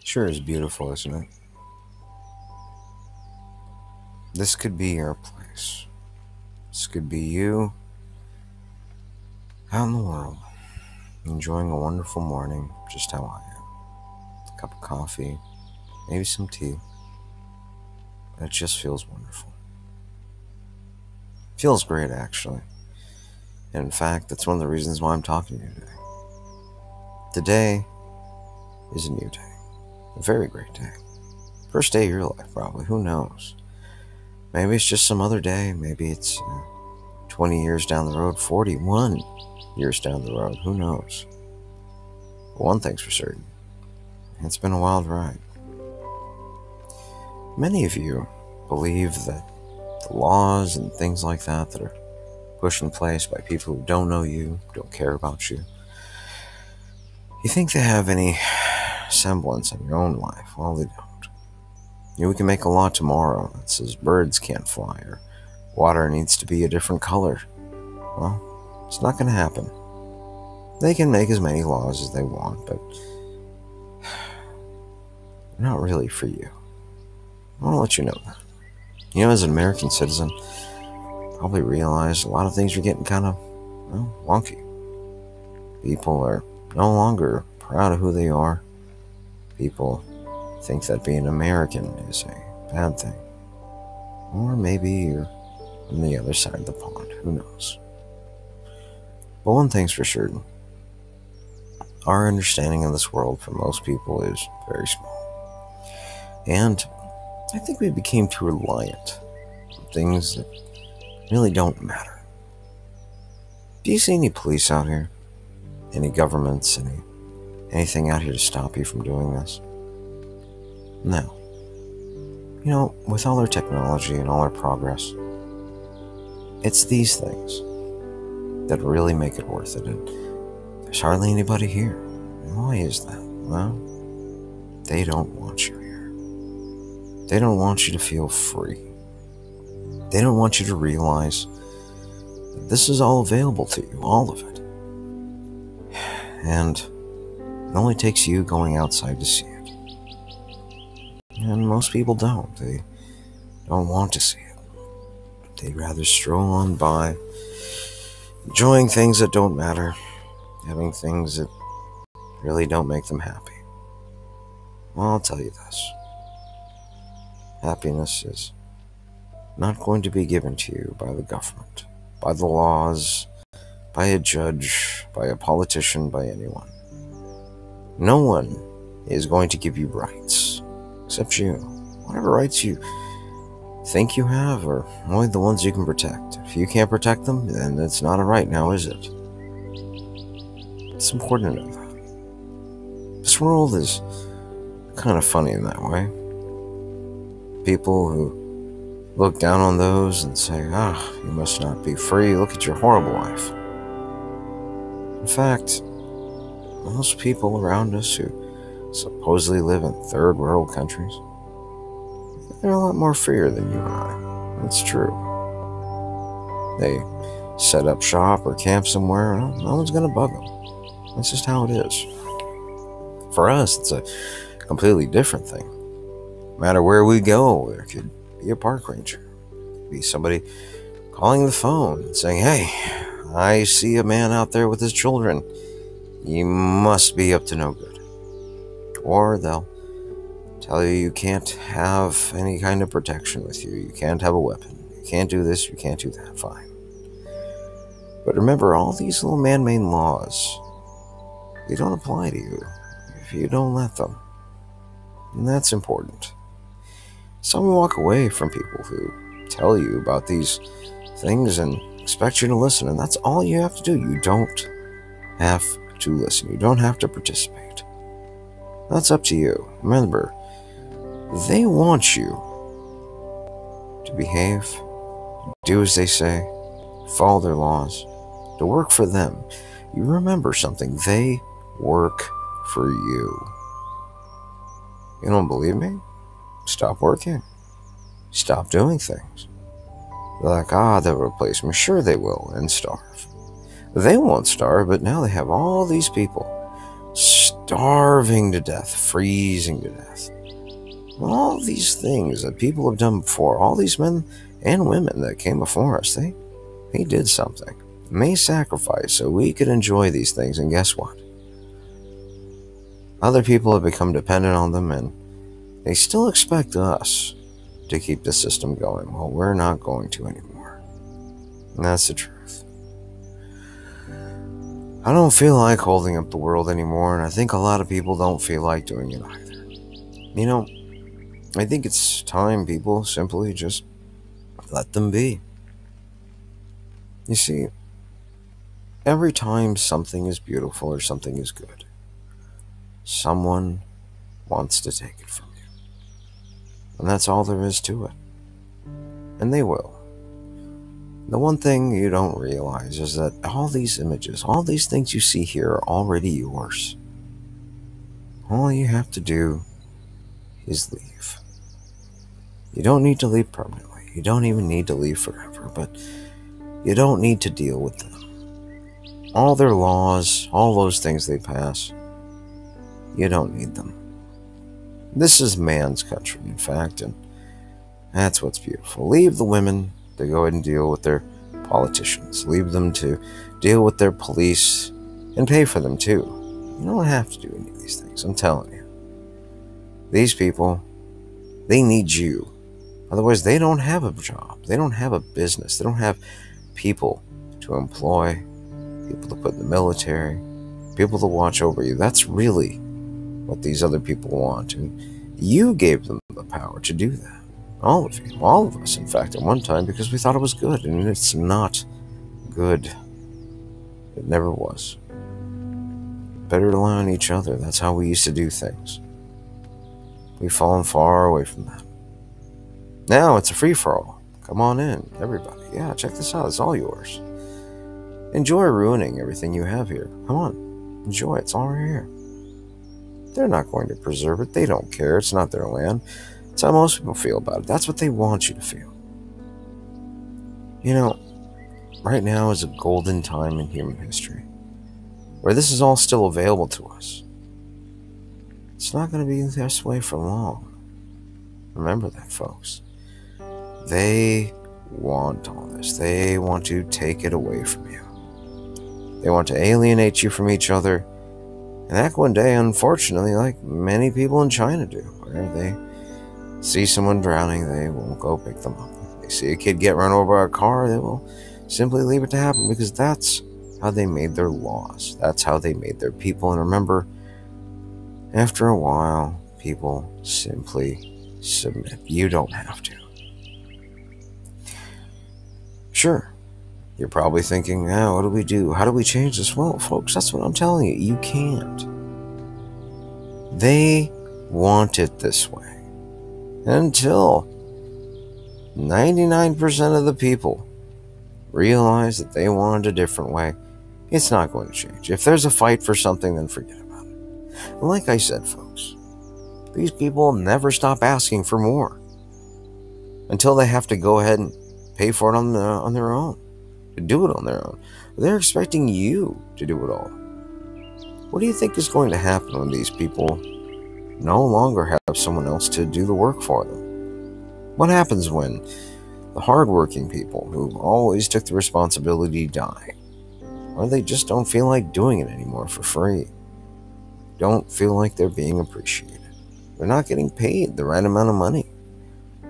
Sure is beautiful, isn't it? This could be your place. This could be you out in the world, enjoying a wonderful morning, just how I am. A cup of coffee, maybe some tea. It just feels wonderful. Feels great, actually. And in fact, that's one of the reasons why I'm talking to you today. Today is a new day. A very great day. First day of your life, probably. Who knows? Maybe it's just some other day. Maybe it's 20 years down the road, 41 years down the road. Who knows? But one thing's for certain. It's been a wild ride. Many of you believe that the laws and things like that are pushed in place by people who don't know you, don't care about you, you think they have any semblance in your own life. Well, they don't. We can make a law tomorrow that says birds can't fly or water needs to be a different color. Well, it's not going to happen. They can make as many laws as they want, but they're not really for you. I want to let you know that. As an American citizen, probably realize a lot of things are getting kind of, wonky. People are no longer proud of who they are. People think that being American is a bad thing. Or maybe you're on the other side of the pond. Who knows? But one thing's for certain. Our understanding of this world for most people is very small. And I think we became too reliant on things that really don't matter. Do you see any police out here? Any governments? Anything out here to stop you from doing this? No. With all our technology and all our progress, it's these things that really make it worth it. And there's hardly anybody here. And why is that? Well, they don't want you here. They don't want you to feel free. They don't want you to realize that this is all available to you, all of it. And it only takes you going outside to see it. And most people don't. They don't want to see it. They'd rather stroll on by, enjoying things that don't matter, having things that really don't make them happy. Well, I'll tell you this. Happiness is not going to be given to you by the government, by the laws, by a judge, by a politician, by anyone. No one is going to give you rights, except you. Whatever rights you think you have are only the ones you can protect. If you can't protect them, then it's not a right now, is it? It's important to know that. This world is kind of funny in that way. People who look down on those and say, you must not be free. Look at your horrible life. In fact, most people around us who supposedly live in third world countries, they're a lot more freer than you and I. That's true. They set up shop or camp somewhere, and no one's going to bug them. That's just how it is. For us, it's a completely different thing. No matter where we go, there could be a park ranger. Be somebody calling the phone and saying, hey, I see a man out there with his children. You must be up to no good. Or they'll tell you you can't have any kind of protection with you. You can't have a weapon. You can't do this. You can't do that. Fine. But remember, all these little man-made laws, they don't apply to you if you don't let them. And that's important. So we walk away from people who tell you about these things and expect you to listen. And that's all you have to do. You don't have to listen. You don't have to participate. That's up to you. Remember, they want you to behave, do as they say, follow their laws, to work for them. You remember something. They work for you. You don't believe me? Stop working. Stop doing things. They're like, they'll replace me. Sure they will, and starve. They won't starve, but now they have all these people starving to death, freezing to death. All these things that people have done before, all these men and women that came before us, they did something. They sacrificed so we could enjoy these things, and guess what? Other people have become dependent on them, and they still expect us to keep the system going. Well, we're not going to anymore. And that's the truth. I don't feel like holding up the world anymore, and I think a lot of people don't feel like doing it either. You know, I think it's time people simply just let them be. You see, every time something is beautiful or something is good, someone wants to take it from you. And that's all there is to it. And they will. The one thing you don't realize is that all these images, all these things you see here are already yours. All you have to do is leave. You don't need to leave permanently. You don't even need to leave forever, but you don't need to deal with them. All their laws, all those things they pass, you don't need them. This is man's country, in fact, and that's what's beautiful. Leave the women to go ahead and deal with their politicians. Leave them to deal with their police and pay for them too. You don't have to do any of these things, I'm telling you. These people, they need you. Otherwise, they don't have a job. They don't have a business. They don't have people to employ, people to put in the military, people to watch over you. That's really what these other people want. And you gave them the power to do that. All of you, all of us, in fact, at one time, because we thought it was good, and it's not good. It never was. Better rely on each other. That's how we used to do things. We've fallen far away from that. Now it's a free-for-all. Come on in, everybody. Yeah, check this out. It's all yours. Enjoy ruining everything you have here. Come on, enjoy it. It's all right here. They're not going to preserve it. They don't care. It's not their land. That's how most people feel about it. That's what they want you to feel. You know, right now is a golden time in human history where this is all still available to us. It's not going to be this way for long. Remember that, folks. They want all this. They want to take it away from you. They want to alienate you from each other. And that one day, unfortunately, like many people in China do, where they see someone drowning, they won't go pick them up. They see a kid get run over by a car, they will simply leave it to happen, because that's how they made their laws. That's how they made their people. And remember, after a while, people simply submit. You don't have to. Sure, you're probably thinking, what do we do? How do we change this? Well, folks, that's what I'm telling you. You can't. They want it this way. Until 99% of the people realize that they want it a different way, it's not going to change. If there's a fight for something, then forget about it. And like I said, folks, these people never stop asking for more until they have to go ahead and pay for it on their own, to do it on their own. They're expecting you to do it all. What do you think is going to happen when these people no longer have someone else to do the work for them? What happens when the hardworking people who always took the responsibility die? Or they just don't feel like doing it anymore for free. Don't feel like they're being appreciated. They're not getting paid the right amount of money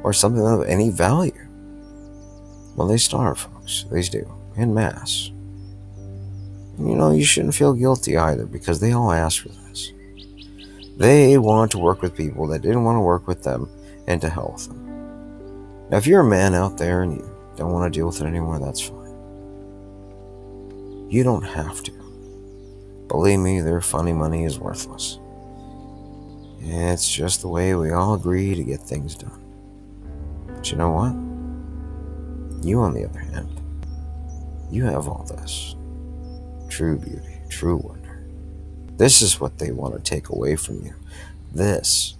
or something of any value. Well, they starve, folks. They do, en masse. And you shouldn't feel guilty either, because they all asked for this. They want to work with people that didn't want to work with them and to help them. Now, if you're a man out there and you don't want to deal with it anymore, that's fine. You don't have to. Believe me, their funny money is worthless. It's just the way we all agree to get things done. But you know what? You, on the other hand, you have all this. True beauty, true wonder. This is what they want to take away from you. This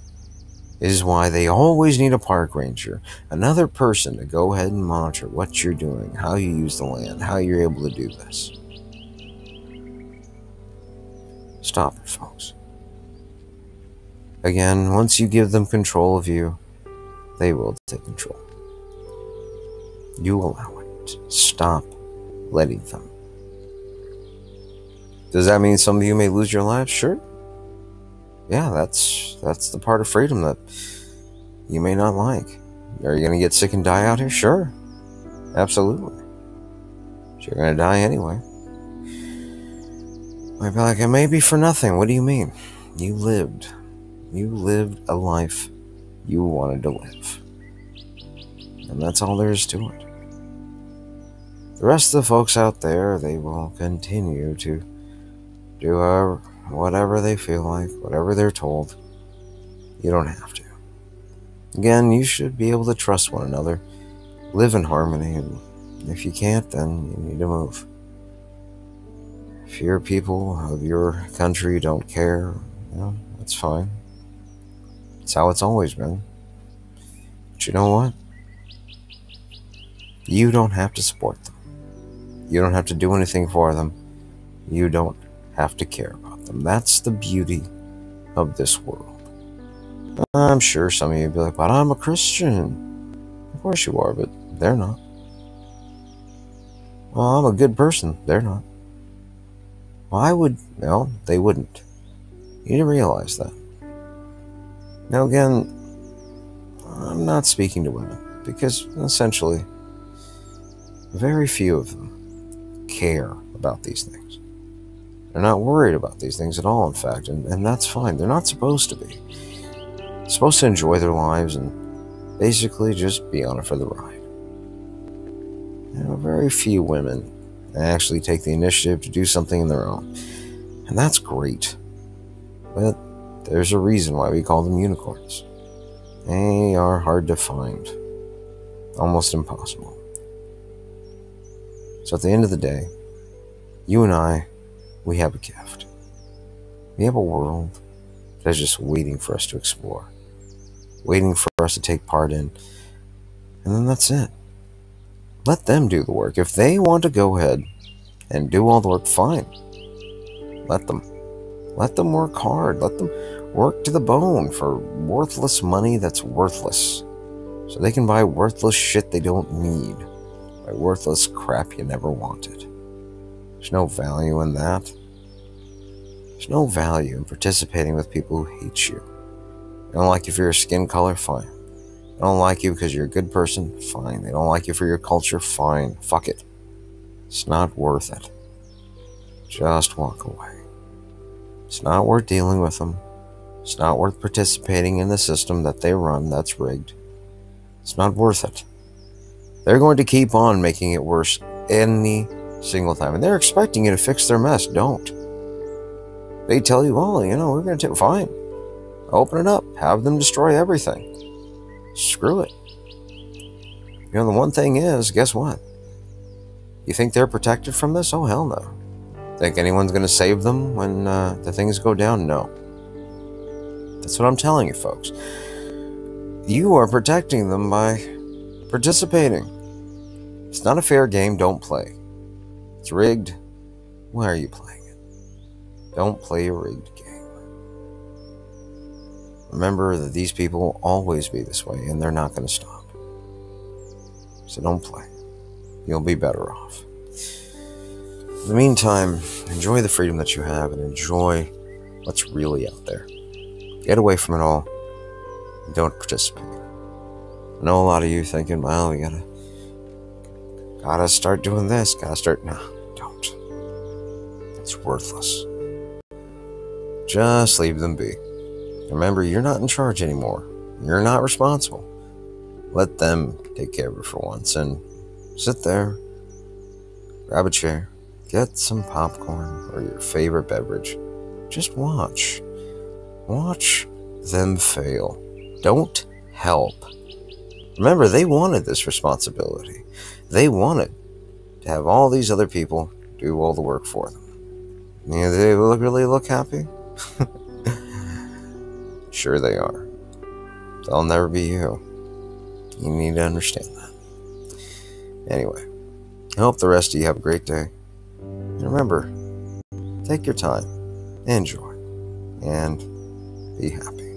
is why they always need a park ranger, another person to go ahead and monitor what you're doing, how you use the land, how you're able to do this. Stop it, folks. Again, once you give them control of you, they will take control. You allow it. Stop letting them. Does that mean some of you may lose your lives? Sure. Yeah, that's the part of freedom that you may not like. Are you going to get sick and die out here? Sure. Absolutely. But you're going to die anyway. I'd be like, it may be for nothing. What do you mean? You lived a life you wanted to live. And that's all there is to it. The rest of the folks out there, they will continue to do whatever they feel like, whatever they're told. You don't have to. Again, you should be able to trust one another, live in harmony, and if you can't, then you need to move. If your people of your country don't care, that's fine. It's how it's always been. But you know what? You don't have to support them. You don't have to do anything for them. You don't have to care about them. That's the beauty of this world. I'm sure some of you will be like, but I'm a Christian. Of course you are, but they're not. Well, I'm a good person. They're not. Well, they wouldn't. You need to realize that. Now again, I'm not speaking to women, because essentially, very few of them care about these things. They're not worried about these things at all, in fact, and that's fine. They're not supposed to be. They're supposed to enjoy their lives and basically just be on it for the ride. Very few women actually take the initiative to do something on their own, and that's great. But there's a reason why we call them unicorns. They are hard to find, almost impossible. So at the end of the day, you and I, we have a gift. We have a world that is just waiting for us to explore, waiting for us to take part in, and then that's it. Let them do the work. If they want to go ahead and do all the work, fine. Let them. Let them work hard. Let them work to the bone for worthless money that's worthless, so they can buy worthless shit they don't need, buy worthless crap you never wanted. There's no value in that. There's no value in participating with people who hate you. They don't like you for your skin color? Fine. They don't like you because you're a good person? Fine. They don't like you for your culture? Fine. Fuck it. It's not worth it. Just walk away. It's not worth dealing with them. It's not worth participating in the system that they run that's rigged. It's not worth it. They're going to keep on making it worse any single time. And they're expecting you to fix their mess. Don't. They tell you, well, we're going to take... Fine. Open it up. Have them destroy everything. Screw it. The one thing is, guess what? You think they're protected from this? Oh, hell no. Think anyone's going to save them when the things go down? No. That's what I'm telling you, folks. You are protecting them by participating. It's not a fair game. Don't play. It's rigged. Why are you playing it? Don't play a rigged game. Remember that these people will always be this way, and they're not going to stop. So don't play. You'll be better off. In the meantime, enjoy the freedom that you have and enjoy what's really out there. Get away from it all and don't participate. I know a lot of you thinking, well, we gotta start doing this, No, don't. It's worthless. Just leave them be. Remember, you're not in charge anymore. You're not responsible. Let them take care of it for once and sit there, grab a chair, get some popcorn or your favorite beverage. Just watch. Watch them fail. Don't help. Remember, they wanted this responsibility. They wanted to have all these other people do all the work for them. They really look happy? Sure they are. They'll never be you. You need to understand that. Anyway, I hope the rest of you have a great day. And remember, take your time. enjoy, and be happy.